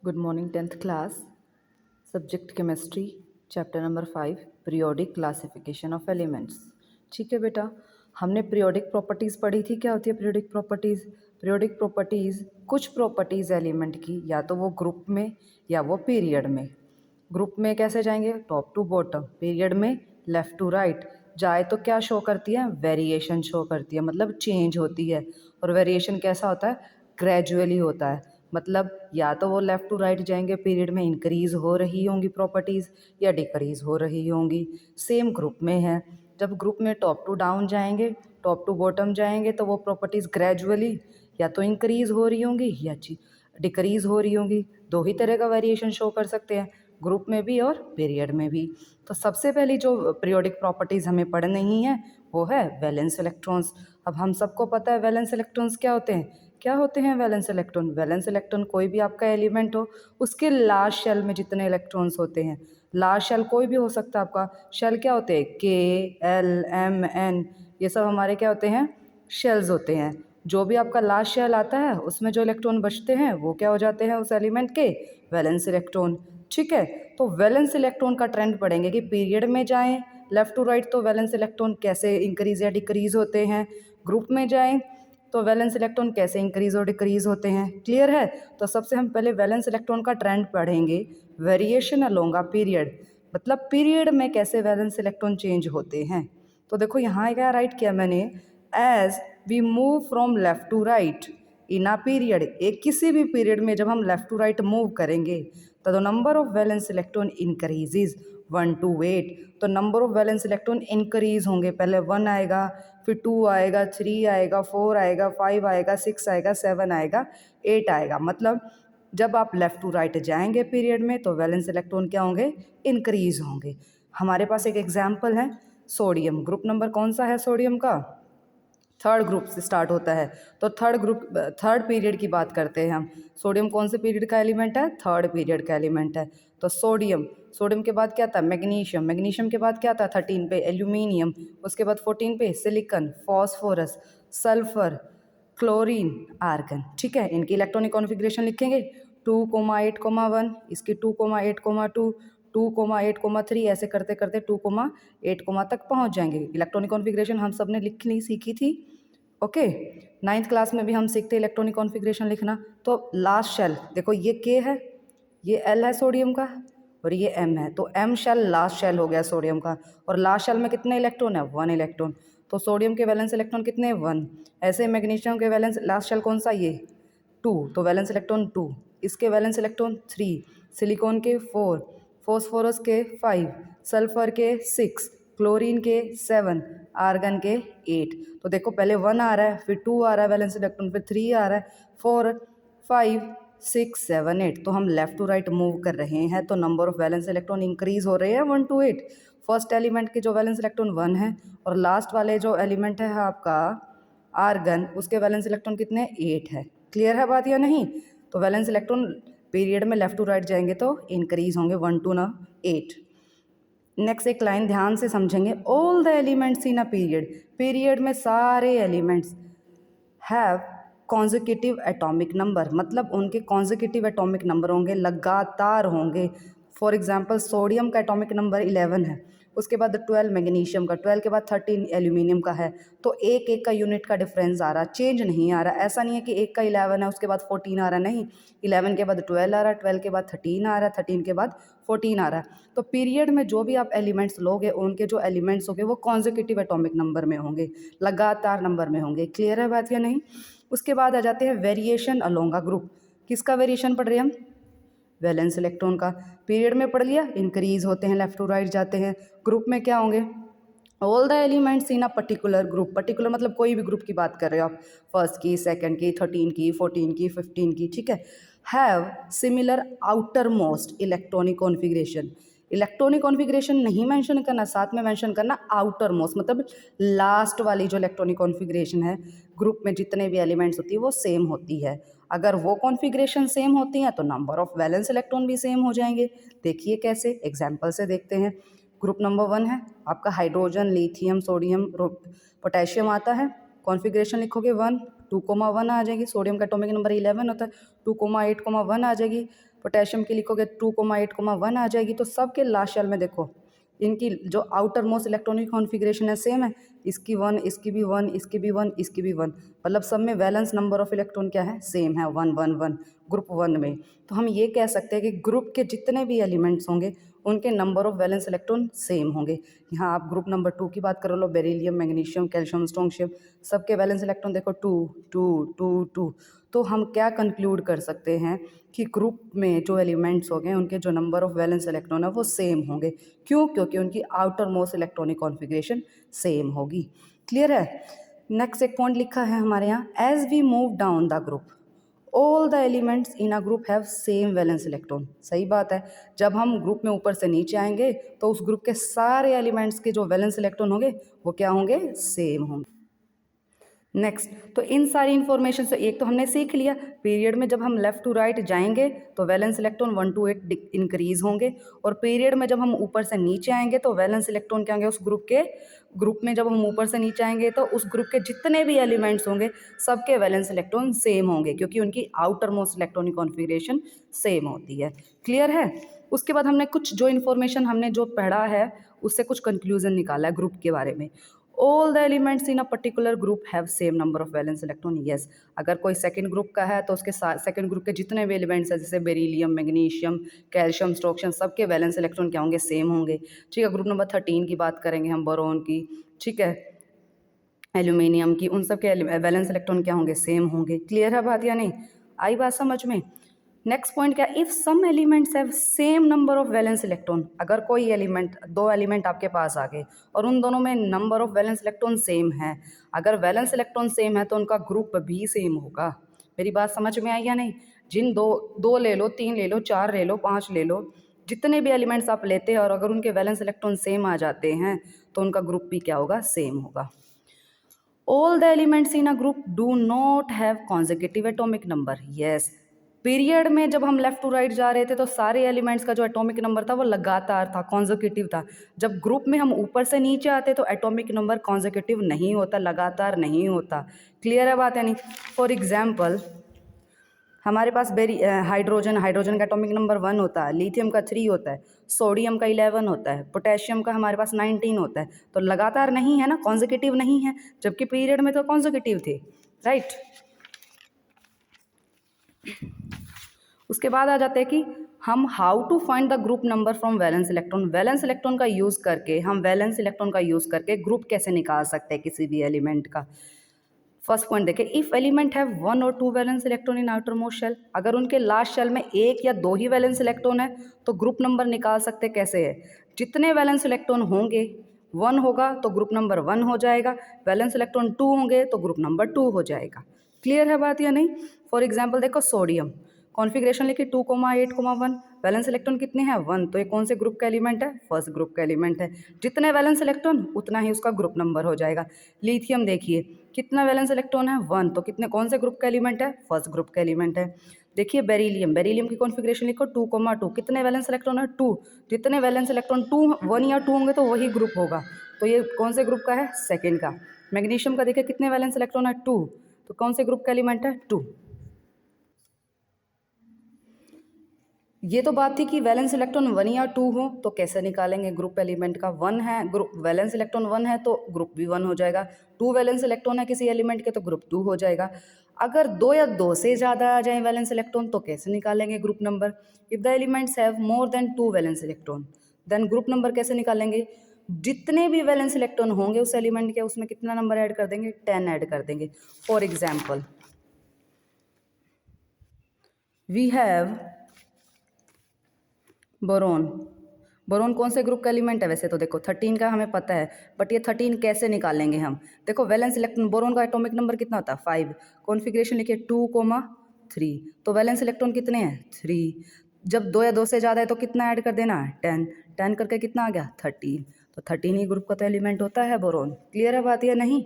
Good morning 10th class. Subject chemistry, chapter number 5, periodic classification of elements. ठीक है बेटा, हमने पीरियोडिक प्रॉपर्टीज़ पढ़ी थी। क्या होती है पीरियोडिक प्रॉपर्टीज़? पीरियोडिक प्रॉपर्टीज़ कुछ प्रॉपर्टीज़ एलिमेंट की या तो वो ग्रुप में या वो पीरियड में। ग्रुप में कैसे जाएंगे? Top to bottom. पीरियड में लेफ़्ट टू राइट जाए तो क्या शो करती है? वेरिएशन शो करती है, मतलब चेंज होती है। और वेरिएशन कैसा होता है? ग्रेजुअली होता है। मतलब या तो वो लेफ़्ट टू राइट जाएंगे, पीरियड में इंक्रीज़ हो रही होंगी प्रॉपर्टीज़ या डिक्रीज़ हो रही होंगी। सेम ग्रुप में है, जब ग्रुप में टॉप टू डाउन जाएंगे, टॉप टू बॉटम जाएंगे तो वो प्रॉपर्टीज़ ग्रेजुअली या तो इंक्रीज़ हो रही होंगी या डिक्रीज़ हो रही होंगी। दो ही तरह का वेरिएशन शो कर सकते हैं, ग्रुप में भी और पीरियड में भी। तो सबसे पहली जो पीरियोडिक प्रॉपर्टीज़ हमें पढ़नी ही है वो है वैलेंस इलेक्ट्रॉन्स। अब हम सबको पता है वैलेंस इलेक्ट्रॉन्स क्या होते हैं। क्या होते हैं वैलेंस इलेक्ट्रॉन? वैलेंस इलेक्ट्रॉन कोई भी आपका एलिमेंट हो, उसके लास्ट शेल में जितने इलेक्ट्रॉन्स होते हैं। लास्ट शेल कोई भी हो सकता है आपका। शेल क्या होते हैं? के, एल, एम, एन, ये सब हमारे क्या होते हैं? शेल्स होते हैं। जो भी आपका लास्ट शेल आता है उसमें जो इलेक्ट्रॉन बचते हैं वो क्या हो जाते हैं उस एलिमेंट के? Valence electron. ठीक है, तो वैलेंस इलेक्ट्रॉन का ट्रेंड पढ़ेंगे कि पीरियड में जाएं लेफ्ट टू राइट तो वैलेंस इलेक्ट्रॉन कैसे इंक्रीज या डिक्रीज होते हैं, ग्रुप में जाएं तो वैलेंस इलेक्ट्रॉन कैसे इंक्रीज और डिक्रीज होते हैं। क्लियर है? तो सबसे हम पहले वैलेंस इलेक्ट्रॉन का ट्रेंड पढ़ेंगे। वेरिएशन अलोंग अ पीरियड, मतलब पीरियड में कैसे वैलेंस इलेक्ट्रॉन चेंज होते हैं। तो देखो यहाँ क्या राइट किया मैंने, as we move from left to right in a period, एक किसी भी पीरियड में जब हम लेफ्ट टू राइट मूव करेंगे तो the number of valence electron increases 1 to 8। तो number of valence electron increase होंगे, पहले 1 आएगा, फिर 2 आएगा, 3 आएगा, 4 आएगा, 5 आएगा, 6 आएगा, 7 आएगा, 8 आएगा। मतलब जब आप लेफ़्ट टू राइट जाएंगे पीरियड में तो वैलेंस इलेक्ट्रॉन क्या होंगे? इंक्रीज होंगे। हमारे पास एक एग्जाम्पल है सोडियम। ग्रुप नंबर कौन सा है सोडियम का? थर्ड ग्रुप से स्टार्ट होता है। तो थर्ड पीरियड की बात करते हैं हम। सोडियम कौन से पीरियड का एलिमेंट है? थर्ड पीरियड का एलिमेंट है। तो सोडियम के बाद क्या था? मैग्नीशियम। मैग्नीशियम के बाद क्या था? 13 पे एल्यूमिनियम। उसके बाद 14 पे silicon, phosphorus, sulphur, chlorine, argon. ठीक है, इनकी इलेक्ट्रॉनिक कॉन्फ़िगरेशन लिखेंगे 2,8,1, इसकी 2,8,2, 2,8,3, ऐसे करते करते 2,8 तक पहुंच जाएंगे। इलेक्ट्रॉनिक कॉन्फ़िगरेशन हम सब ने लिखनी सीखी थी। ओके, 9th क्लास में भी हम सीखते इलेक्ट्रॉनिक कॉन्फ़िगरेशन लिखना। तो लास्ट शेल देखो, ये के है, ये एल है सोडियम का, और ये एम है। तो एम शेल लास्ट शेल हो गया सोडियम का। और लास्ट शेल में कितने इलेक्ट्रॉन है? 1 इलेक्ट्रॉन। तो सोडियम के वैलेंस इलेक्ट्रॉन कितने? 1। ऐसे मैग्नीशियम के वैलेंस लास्ट शेल कौन सा? ये 2, तो वैलेंस इलेक्ट्रॉन 2। इसके वैलेंस इलेक्ट्रॉन 3, सिलिकॉन के 4, फॉस्फोरस के 5, सल्फर के 6, क्लोरीन के 7, आर्गन के 8। तो देखो पहले 1 आ रहा है, फिर 2 आ रहा है वैलेंस इलेक्ट्रॉन, फिर 3 आ रहा है, 4, 5, 6, 7, 8। तो हम लेफ्ट टू राइट मूव कर रहे हैं तो number of valence electron increase हो रहे हैं 1 to 8। फर्स्ट एलिमेंट के जो वैलेंस इलेक्ट्रॉन 1 है और लास्ट वाले जो एलिमेंट है आपका आर्गन, उसके वैलेंस इलेक्ट्रॉन कितने? 8 है। क्लियर है बात या नहीं? तो वैलेंस इलेक्ट्रॉन पीरियड में लेफ्ट टू राइट जाएंगे तो इंक्रीज होंगे 1 to 8। नेक्स्ट एक लाइन ध्यान से समझेंगे। All the elements in a period, period में सारे elements have consecutive atomic number, मतलब उनके कॉन्जिक्यूटिव एटॉमिक नंबर होंगे, लगातार होंगे। फॉर एग्जांपल सोडियम का एटॉमिक नंबर 11 है, उसके बाद 12 मैग्नीशियम का, 12 के बाद 13 एल्यूमिनियम का है। तो एक एक का यूनिट का डिफरेंस आ रहा, चेंज नहीं आ रहा। ऐसा नहीं है कि एक का 11 है उसके बाद 14 आ रहा, नहीं, 11 के बाद 12 आ रहा है, 12 के बाद 13 आ रहा है, 13 के बाद 14 आ रहा है। तो पीरियड में जो भी आप एलिमेंट्स लोगे उनके जो एलिमेंट्स होंगे वो कॉन्जिक्यूटिव एटॉमिक नंबर में होंगे, लगातार नंबर में होंगे। क्लियर है बात या नहीं? उसके बाद आ जाते हैं वेरिएशन अलोंग अ ग्रुप। किसका वेरिएशन पढ़ रहे हैं हम? वैलेंस इलेक्ट्रॉन का। पीरियड में पढ़ लिया, इंक्रीज होते हैं, लेफ्ट टू राइट जाते हैं। ग्रुप में क्या होंगे? All the elements in a particular group. Particular मतलब कोई भी ग्रुप की बात कर रहे हो आप, फर्स्ट की, सेकंड की, 13 की, 14 की, 15 की, ठीक है। Have similar outer most electronic configuration. Electronic configuration नहीं मेंशन करना, साथ में मेंशन करना आउटर मोस्ट, मतलब लास्ट वाली जो इलेक्ट्रॉनिक कॉन्फ़िगरेशन है ग्रुप में जितने भी एलिमेंट्स होती है वो सेम होती है। अगर वो कॉन्फ़िगरेशन सेम होती हैं तो नंबर ऑफ वैलेंस इलेक्ट्रॉन भी सेम हो जाएंगे। देखिए कैसे, एग्जाम्पल से देखते हैं। ग्रुप नंबर 1 है आपका हाइड्रोजन, लिथियम, सोडियम, पोटेशियम आता है। कॉन्फ़िगरेशन लिखोगे 1, 2,1 आ जाएगी। सोडियम का एटॉमिक नंबर 11 होता है, 2,8,1 आ जाएगी। पोटेशियम की लिखोगे 2,8,1 आ जाएगी। तो सबके लास्ट शेल में देखो इनकी जो आउटर मोस्ट इलेक्ट्रॉनिक कॉन्फ़िगरेशन है सेम है, इसकी 1, इसकी भी 1, इसकी भी 1, इसकी भी 1, मतलब सब में वैलेंस नंबर ऑफ इलेक्ट्रॉन क्या है, सेम है, 1 1 1 ग्रुप 1 में। तो हम ये कह सकते हैं कि ग्रुप के जितने भी एलिमेंट्स होंगे उनके number of valence electron same होंगे। यहाँ आप ग्रुप नंबर 2 की बात कर लो, बेरिलियम, मैग्नीशियम, कैल्शियम, स्ट्रोंशियम, सबके वैलेंस इलेक्ट्रॉन देखो 2 2 2 2। तो हम क्या कंक्लूड कर सकते हैं कि ग्रुप में जो एलिमेंट्स हो गए उनके जो नंबर ऑफ वैलेंस इलेक्ट्रॉन है वो सेम होंगे। क्यों? क्योंकि उनकी outermost electronic configuration same होगी। क्लियर है? नेक्स्ट एक पॉइंट लिखा है हमारे यहाँ, as we move down the group all the elements in a group have same valence electron. सही बात है, जब हम ग्रुप में ऊपर से नीचे आएंगे तो उस ग्रुप के सारे एलिमेंट्स के जो वैलेंस इलेक्ट्रॉन होंगे वो क्या होंगे, सेम होंगे। नेक्स्ट, तो इन सारी इन्फॉर्मेशन से एक तो हमने सीख लिया, पीरियड में जब हम लेफ्ट टू राइट जाएंगे तो वैलेंस इलेक्ट्रॉन 1 to 8 इंक्रीज होंगे, और पीरियड में जब हम ऊपर से नीचे आएंगे तो वैलेंस इलेक्ट्रॉन क्या होंगे उस ग्रुप में जब हम ऊपर से नीचे आएंगे तो उस ग्रुप के जितने भी एलिमेंट्स होंगे सबके वैलेंस इलेक्ट्रॉन सेम होंगे, क्योंकि उनकी outermost electronic configuration same होती है। क्लियर है? उसके बाद हमने कुछ जो इन्फॉर्मेशन हमने जो पढ़ा है उससे कुछ कंक्लूजन निकाला है ग्रुप के बारे में। All the elements in a particular group have same number of valence electron. Yes, अगर कोई सेकंड ग्रुप का है तो उसके सेकंड ग्रुप के जितने भी एलिमेंट्स हैं जैसे बेरिलियम, मैग्नीशियम, कैल्शियम, स्ट्रोंशियम, सबके वैलेंस इलेक्ट्रॉन क्या होंगे, सेम होंगे। ठीक है, ग्रुप नंबर 13 की बात करेंगे हम, बोरोन की, ठीक है, एल्यूमिनियम की, उन सब के वैलेंस इलेक्ट्रॉन क्या होंगे, सेम होंगे। क्लियर है बात या नहीं? आई बात समझ में? नेक्स्ट पॉइंट क्या, if some elements have same number of valence electron, अगर कोई एलिमेंट, दो एलिमेंट आपके पास आ गए और उन दोनों में number of valence electron same है, अगर वैलेंस इलेक्ट्रॉन सेम है तो उनका ग्रुप भी सेम होगा। मेरी बात समझ में आई या नहीं? जिन दो ले लो, 3 ले लो, 4 ले लो, 5 ले लो, जितने भी एलिमेंट्स आप लेते हैं और अगर उनके वैलेंस इलेक्ट्रॉन सेम आ जाते हैं तो उनका ग्रुप भी क्या होगा, सेम होगा। All the elements in a group do not have consecutive atomic number. Yes, period में जब हम लेफ्ट टू राइट जा रहे थे तो सारे एलिमेंट्स का जो एटॉमिक नंबर था वो लगातार था, कॉन्जिक्यूटिव था। जब ग्रुप में हम ऊपर से नीचे आते तो एटॉमिक नंबर कॉन्जिक्यूटिव नहीं होता, लगातार नहीं होता। क्लियर है बात या नहीं? फॉर एग्जाम्पल, हमारे पास हाइड्रोजन का एटॉमिक नंबर 1 होता है, लिथियम का 3 होता है, सोडियम का 11 होता है, पोटेशियम का हमारे पास 19 होता है। तो लगातार नहीं है ना, कॉन्जिक्यूटिव नहीं है, जबकि पीरियड में तो कॉन्जिक्यूटिव थे, राइट। उसके बाद आ जाते हैं कि हम how to find the group number from valence electron. Valence electron का यूज़ करके हम वैलेंस इलेक्ट्रॉन का यूज़ करके ग्रुप कैसे निकाल सकते हैं किसी भी एलिमेंट का। फर्स्ट पॉइंट देखें, इफ एलिमेंट हैव 1 और 2 valence electron in outermost shell, अगर उनके लास्ट शेल में 1 या 2 ही वैलेंस इलेक्ट्रॉन है तो ग्रुप नंबर निकाल सकते कैसे है, जितने वैलेंस इलेक्ट्रॉन होंगे 1 होगा तो ग्रुप नंबर 1 हो जाएगा, वैलेंस इलेक्ट्रॉन 2 होंगे तो ग्रुप नंबर 2 हो जाएगा। क्लियर है बात या नहीं? फॉर एग्जाम्पल देखो, सोडियम कॉन्फ़िगरेशन लिखी 2,8,1, वैलेंस इलेक्ट्रॉन कितने हैं, 1, तो ये कौन से ग्रुप का एलिमेंट है, फर्स्ट ग्रुप का एलिमेंट है। जितने वैलेंस इलेक्ट्रॉन उतना ही उसका ग्रुप नंबर हो जाएगा। लिथियम देखिए कितना वैलेंस इलेक्ट्रॉन है, 1, तो कितने, कौन से ग्रुप का एलिमेंट है, फर्स्ट ग्रुप का एलिमेंट है। देखिए बेरिलियम की कॉन्फ़िगरेशन लिखो 2,2, कितने वैलेंस इलेक्ट्रॉन है, 2, जितने वैलेंस इलेक्ट्रॉन 1 या 2 होंगे तो वही ग्रुप होगा, तो ये कौन से ग्रुप का है, सेकेंड का। मैग्नीशियम का देखिए कितने वैलेंस इलेक्ट्रॉन है, 2, तो कौन से ग्रुप का एलिमेंट है, 2। ये तो बात थी कि वैलेंस इलेक्ट्रॉन 1 या 2 हो तो कैसे निकालेंगे ग्रुप एलिमेंट का। 1 है ग्रुप, वैलेंस इलेक्ट्रॉन 1 है तो ग्रुप भी 1 हो जाएगा, 2 वैलेंस इलेक्ट्रॉन है किसी एलिमेंट के तो ग्रुप 2 हो जाएगा। अगर 2 या 2 से ज़्यादा आ जाए वैलेंस इलेक्ट्रॉन तो कैसे निकालेंगे group number. If the elements have more than 2 valence electron then group number कैसे निकालेंगे, जितने भी वैलेंस इलेक्ट्रॉन होंगे उस एलिमेंट के उसमें कितना नंबर ऐड कर देंगे, 10 ऐड कर देंगे। For example we have boron. Boron कौन से ग्रुप का एलिमेंट है, वैसे तो देखो 13 का हमें पता है, बट ये 13 कैसे निकालेंगे हम। देखो वैलेंस इलेक्ट्रॉन, बोरोन का एटॉमिक नंबर कितना होता है, 5, कॉन्फ़िगरेशन लिखिए 2,3, तो वैलेंस इलेक्ट्रॉन कितने हैं, 3। जब 2 या 2 से ज़्यादा है तो कितना ऐड कर देना है, 10 करके कितना आ गया, 13, तो 13 ही ग्रुप का तो एलिमेंट होता है बोरोन। क्लियर है बात या नहीं?